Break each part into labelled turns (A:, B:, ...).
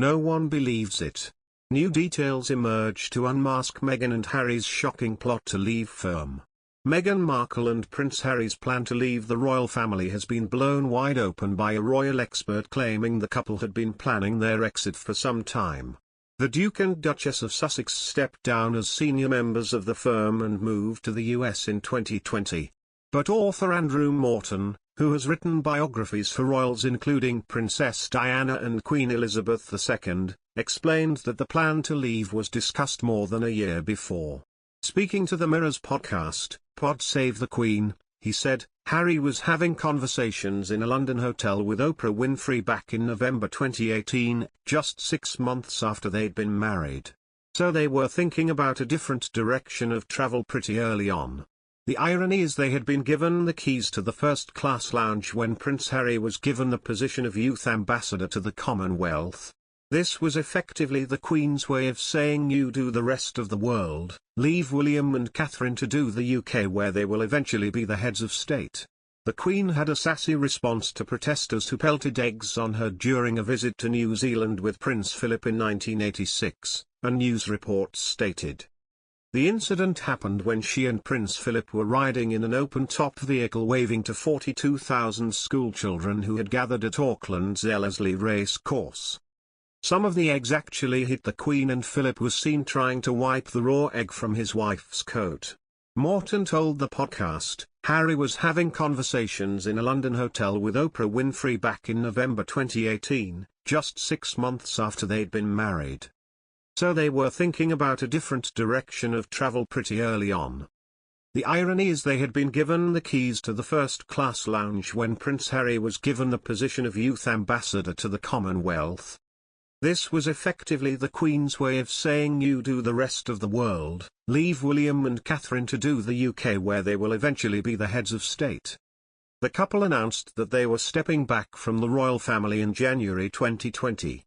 A: no one believes it. New details emerge to unmask Meghan and Harry's shocking plot to leave firm. Meghan Markle and Prince Harry's plan to leave the royal family has been blown wide open by a royal expert claiming the couple had been planning their exit for some time. The Duke and Duchess of Sussex stepped down as senior members of the firm and moved to the US in 2020. But author Andrew Morton, who has written biographies for royals including Princess Diana and Queen Elizabeth II, explained that the plan to leave was discussed more than a year before. Speaking to the Mirror's podcast, Pod Save the Queen, he said, Harry was having conversations in a London hotel with Oprah Winfrey back in November 2018, just 6 months after they'd been married. So they were thinking about a different direction of travel pretty early on. The irony is they had been given the keys to the first-class lounge when Prince Harry was given the position of youth ambassador to the Commonwealth. This was effectively the Queen's way of saying you do the rest of the world, leave William and Catherine to do the UK where they will eventually be the heads of state. The Queen had a sassy response to protesters who pelted eggs on her during a visit to New Zealand with Prince Philip in 1986, a news report stated. The incident happened when she and Prince Philip were riding in an open-top vehicle waving to 42,000 schoolchildren who had gathered at Auckland's Ellerslie race course. Some of the eggs actually hit the Queen and Philip was seen trying to wipe the raw egg from his wife's coat. Morton told the podcast, Harry was having conversations in a London hotel with Oprah Winfrey back in November 2018, just 6 months after they'd been married. So they were thinking about a different direction of travel pretty early on. The irony is they had been given the keys to the first-class lounge when Prince Harry was given the position of youth ambassador to the Commonwealth. This was effectively the Queen's way of saying you do the rest of the world, leave William and Catherine to do the UK where they will eventually be the heads of state. The couple announced that they were stepping back from the royal family in January 2020.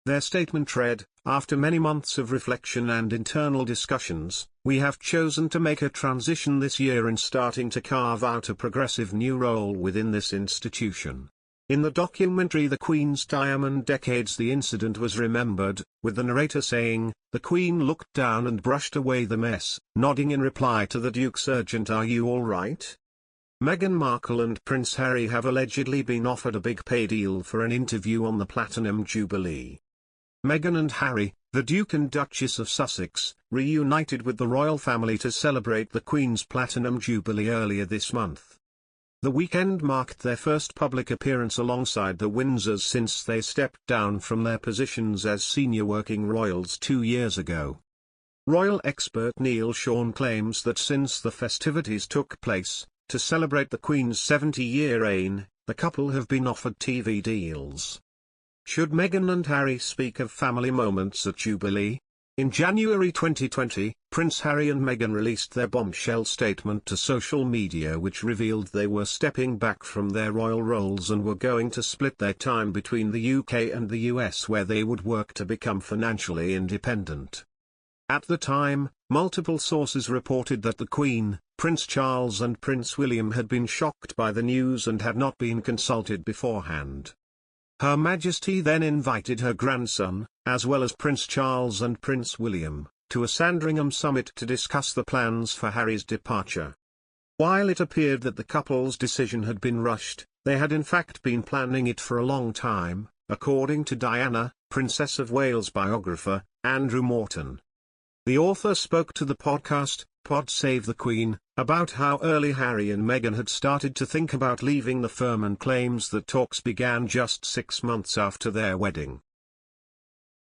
A: Their statement read, after many months of reflection and internal discussions, we have chosen to make a transition this year in starting to carve out a progressive new role within this institution. In the documentary The Queen's Diamond Decades the incident was remembered, with the narrator saying, the Queen looked down and brushed away the mess, nodding in reply to the Duke's urgent "Are you all right?" Meghan Markle and Prince Harry have allegedly been offered a big pay deal for an interview on the Platinum Jubilee. Meghan and Harry, the Duke and Duchess of Sussex, reunited with the royal family to celebrate the Queen's Platinum Jubilee earlier this month. The weekend marked their first public appearance alongside the Windsors since they stepped down from their positions as senior working royals 2 years ago. Royal expert Neil Sean claims that since the festivities took place, to celebrate the Queen's 70-year reign, the couple have been offered TV deals. Should Meghan and Harry speak of family moments at Jubilee? In January 2020, Prince Harry and Meghan released their bombshell statement to social media which revealed they were stepping back from their royal roles and were going to split their time between the UK and the US where they would work to become financially independent. At the time, multiple sources reported that the Queen, Prince Charles and Prince William had been shocked by the news and had not been consulted beforehand. Her Majesty then invited her grandson, as well as Prince Charles and Prince William, to a Sandringham summit to discuss the plans for Harry's departure. While it appeared that the couple's decision had been rushed, they had in fact been planning it for a long time, according to Diana, Princess of Wales biographer, Andrew Morton. The author spoke to the podcast, Pod Save the Queen, about how early Harry and Meghan had started to think about leaving the firm and claims that talks began just 6 months after their wedding.